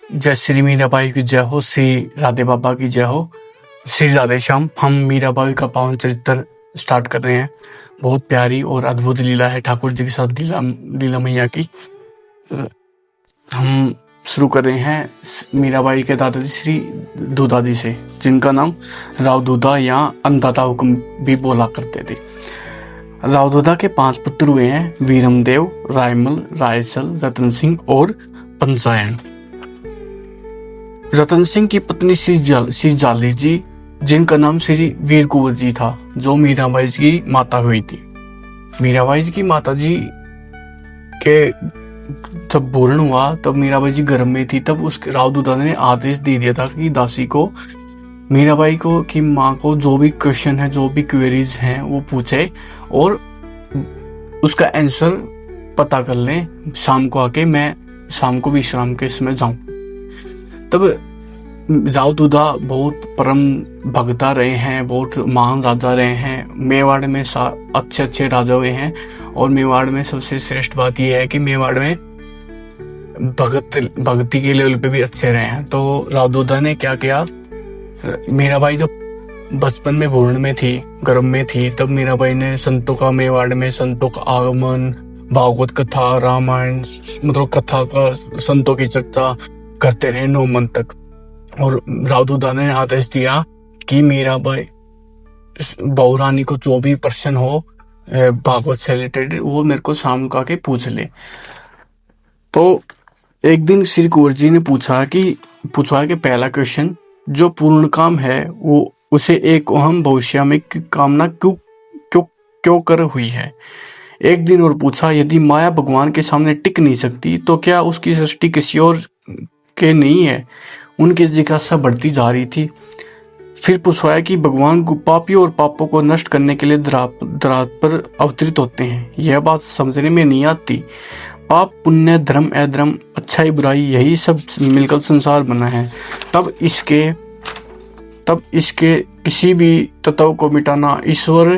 जय श्री मीराबाई की जय हो, श्री राधे बाबा की जय हो, श्री राधे श्याम। हम मीराबाई का पावन चरित्र स्टार्ट कर रहे हैं। बहुत प्यारी और अद्भुत लीला है ठाकुर जी के साथ, लीला मैया की। हम शुरू कर रहे हैं मीराबाई के दादाजी श्री दूधा जी से, जिनका नाम राव दूधा या अन्नदाता हुक्म भी बोला करते थे। राव दूधा के 5 पुत्र हुए हैं, वीरमदेव, रायमल, रायसल, रतन सिंह और पंचायन। रतन सिंह की पत्नी श्री जाली जी, जिनका नाम श्री वीर कुंवर जी था, जो मीराबाई जी की माता हुई थी। मीराबाई जी की माता जी के जब बोलन हुआ तब मीराबाई जी गर्भ में थी। तब उसके राव दूधा ने आदेश दे दिया था कि दासी को, मीराबाई को, की माँ को जो भी क्वेश्चन है, जो भी क्वेरीज हैं वो पूछे और उसका आंसर पता कर लें। शाम को आके मैं शाम को विश्राम के समय जाऊं। तब राव दूधा बहुत परम भगता रहे हैं, बहुत महान राजा रहे हैं। मेवाड़ में अच्छे राजा हुए हैं और मेवाड़ में सबसे श्रेष्ठ बात यह है कि मेवाड़ में भक्ति के लेवल पे भी अच्छे रहे हैं। तो राव दूधा ने क्या किया, मीराबाई जब बचपन में भ्रूण में थी, गर्भ में थी, तब मीराबाई ने संतों का, मेवाड़ में संतों का आगमन, भागवत कथा, रामायण, मतलब कथा का, संतों की चर्चा करते रहे 9 मन तक। और राव दूधा ने आदेश दिया कि मीराबाई बहू रानी को जो भी प्रश्न हो भागवत से रिलेटेड, वो मेरे को शाम को आके पूछ ले। तो एक दिन श्री कुंवर जी ने पूछा कि पहला क्वेश्चन, जो पूर्ण काम है वो उसे एक अहम भविष्य में कामना क्यों कर हुई है। एक दिन और पूछा, यदि माया भगवान के सामने टिक नहीं सकती तो क्या उसकी सृष्टि किसी और के नहीं है। उनकी जिज्ञासा बढ़ती जा रही थी। फिर पूछवाया कि भगवान पापियों और पापों को नष्ट करने के लिए धरात पर अवतरित होते हैं। यह बात समझने में नहीं आती। पाप पुण्य, धर्म अधर्म, अच्छाई बुराई, यही सब मिलकर संसार बना है। तब इसके किसी भी तत्व को मिटाना ईश्वर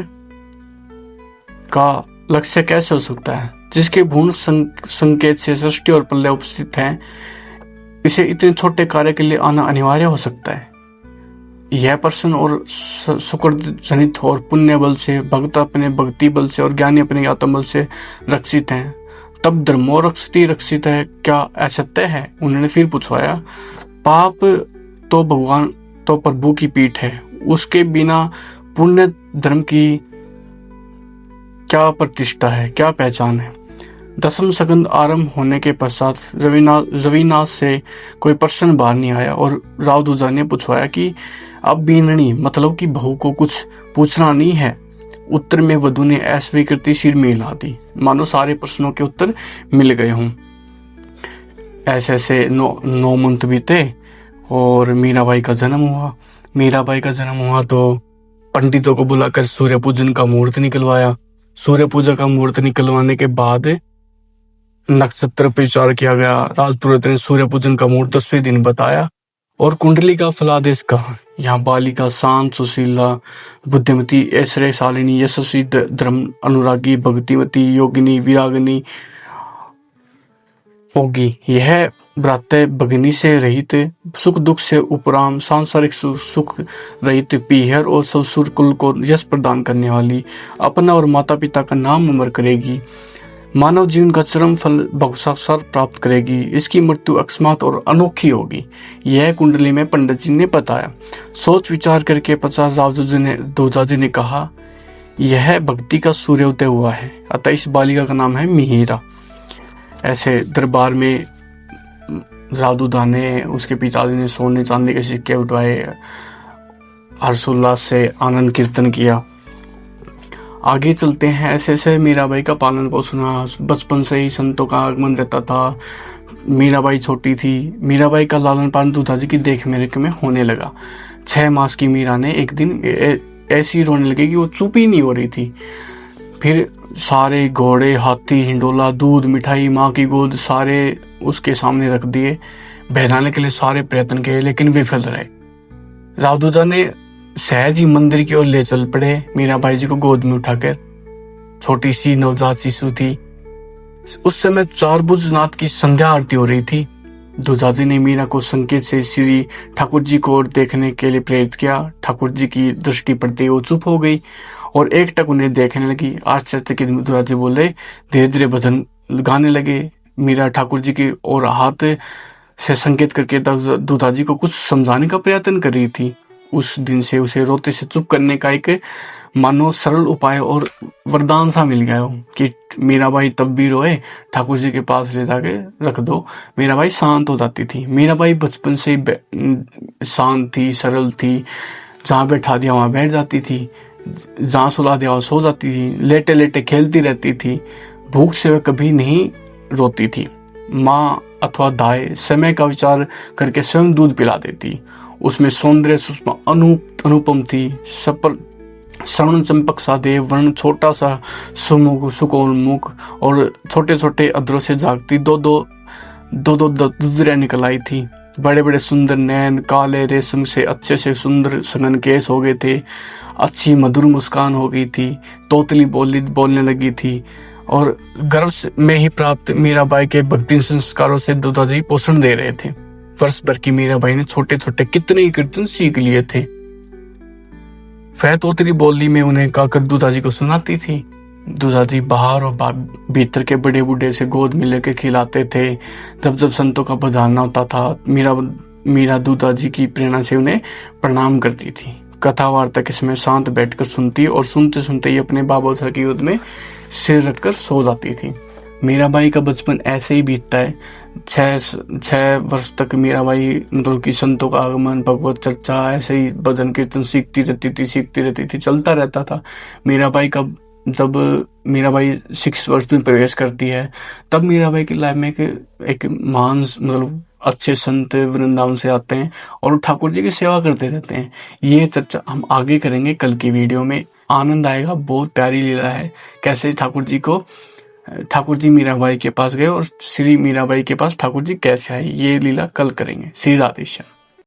का लक्ष्य कैसे हो सकता है। जिसके भ्रूण संकेत से सृष्टि और प्रलय उपस्थित है, इसे इतने छोटे कार्य के लिए आना अनिवार्य हो सकता है। यह प्रश्न और सुकृत जनित और पुण्य बल से, भक्त अपने भक्ति बल से और ज्ञानी अपने आत्म बल से रक्षित हैं। तब धर्मो रक्षित है, क्या असत्य है। उन्होंने फिर पूछवाया, पाप तो भगवान तो प्रभु की पीठ है, उसके बिना पुण्य धर्म की क्या प्रतिष्ठा है, क्या पहचान है। 10वें सगंध आरंभ होने के पश्चात रविनाथ से कोई प्रश्न बाहर नहीं आया और राव दूधा ने पूछवाया कि अब बीननी, मतलब कि बहू को कुछ पूछना नहीं है। उत्तर में वधु ने अस्वीकृति सिर में हिला दी, मानो सारे प्रश्नों के उत्तर मिल गए हों। ऐसे 9 मंथ बीते और मीराबाई का जन्म हुआ तो पंडितों को बुलाकर सूर्य पूजन का मुहूर्त निकलवाया। सूर्य पूजा का मुहूर्त निकलवाने के बाद नक्षत्र पर विचार किया गया। राजपुरोहित ने सूर्य पूजन का मुहूर्त 10वें दिन बताया और कुंडली का फलादेश कहा। यहाँ बालिका शांत, सुशीला, बुद्धिमती, ऐश्वर्यशालिनी, यशस्वी, धर्म अनुरागी, भक्तिवती, योगिनी, विरागिनी होगी। यह भ्रातृ भगिनी से रहित, सुख दुख से उपराम, सांसारिक सुख रहित, पीहर और ससुर कुल को यश प्रदान करने वाली, अपना और माता पिता का नाम अमर करेगी, मानव जीवन का चरम फल साक्षात प्राप्त करेगी। इसकी मृत्यु अकस्मात और अनोखी होगी। यह कुंडली में पंडित जी ने बताया। सोच विचार करके पश्चात राव दूधा जी ने कहा, यह भक्ति का सूर्योदय हुआ है, अतः इस बालिका का नाम है मिहिरा। ऐसे दरबार में राव दूधा ने, उसके पिताजी ने सोने चांदी के सिक्के उठवाए, हर्षोल्लास से आनंद कीर्तन किया। आगे चलते हैं। ऐसे मीराबाई का पालन पोषण हुआ। बचपन से ही संतों का आगमन रहता था। मीराबाई छोटी थी। मीराबाई का लालन पालन दूधा जी की देख रेख में होने लगा। 6 मास की मीरा ने एक दिन ऐसी रोने लगी कि वो चुप ही नहीं हो रही थी। फिर सारे घोड़े, हाथी, हिंडोला, दूध, मिठाई, माँ की गोद सारे उसके सामने रख दिए। बहलाने के लिए सारे प्रयत्न किए, लेकिन विफल रहे। राव दूधा ने सहज ही मंदिर की ओर ले चल पड़े, मीराबाई जी को गोद में उठाकर। छोटी सी नवजात शिशु थी। उस समय 4 भुज नाथ की संध्या आरती हो रही थी। दूधाजी ने मीरा को संकेत से श्री ठाकुर जी को ओर देखने के लिए प्रेरित किया। ठाकुर जी की दृष्टि पड़ते ही वो चुप हो गई और एकटक उन्हें देखने लगी। आश्चर्यचकित दूधाजी बोले, धीरे धीरे भजन गाने लगे। मीरा ठाकुर जी की ओर हाथ से संकेत करके दूधाजी को कुछ समझाने का प्रयत्न कर रही थी। उस दिन से उसे रोते से चुप करने का एक मानो सरल उपाय और वरदान सा मिल गया हो कि मीराबाई तब भी रोए, ठाकुर जी के पास ले जाके रख दो, मीराबाई शांत हो जाती थी। मीराबाई बचपन से शांत थी, सरल थी। जहाँ बैठा दिया वहाँ बैठ जाती थी, जहाँ सुला दिया वहाँ सो जाती थी, लेटे लेटे खेलती रहती थी। भूख से वह कभी नहीं रोती थी। माँ अथवा दाई समय का विचार करके स्वयं दूध पिला देती। उसमें सौंदर्य सुषमा अनुपम थी। स्वर्ण चंपक सा देव, वर्ण छोटा सा सुमुख सुकोन्मुख और छोटे छोटे अधरों से जागती दो दुधरियाँ निकल आई थी। बड़े बड़े सुंदर नैन, काले रेशम से अच्छे से सुंदर सघन केस हो गए थे। अच्छी मधुर मुस्कान हो गई थी। तोतली बोलने लगी थी और गर्भ में ही प्राप्त मीराबाई के भक्ति संस्कारों से दूधाजी पोषण दे रहे थे। वर्ष भर की मीराबाई ने छोटे छोटे कितने ही कीर्तन सीख लिए थे। वह तोतली बोली में उन्हें गाकर दूधाजी को सुनाती थी। दूधाजी बाहर और भीतर के बड़े बूढ़े से गोद में लेकर खिलाते थे। जब जब संतों का पधारना होता था, मीरा दूधाजी की प्रेरणा से उन्हें प्रणाम करती थी। कथा वार्ता के समय शांत बैठकर सुनती और सुनते सुनते ही अपने बाबा साहब की गोद में सिर रखकर सो जाती थी। मीराबाई का बचपन ऐसे ही बीतता है। 6 वर्ष तक मीराबाई मतलब कि संतों का आगमन, भगवत चर्चा, ऐसे ही भजन कीर्तन सीखती रहती थी, चलता रहता था। जब मीराबाई 6 वर्ष में प्रवेश करती है, तब मीराबाई की लाइफ में एक महान मतलब अच्छे संत वृंदावन से आते हैं और ठाकुर जी की सेवा करते रहते हैं। ये चर्चा हम आगे करेंगे कल की वीडियो में। आनंद आएगा। बहुत प्यारी लीला है कैसे ठाकुर जी मीराबाई के पास गए और श्री मीराबाई के पास ठाकुर जी कैसे आए। ये लीला कल करेंगे। श्री राधेश्याम।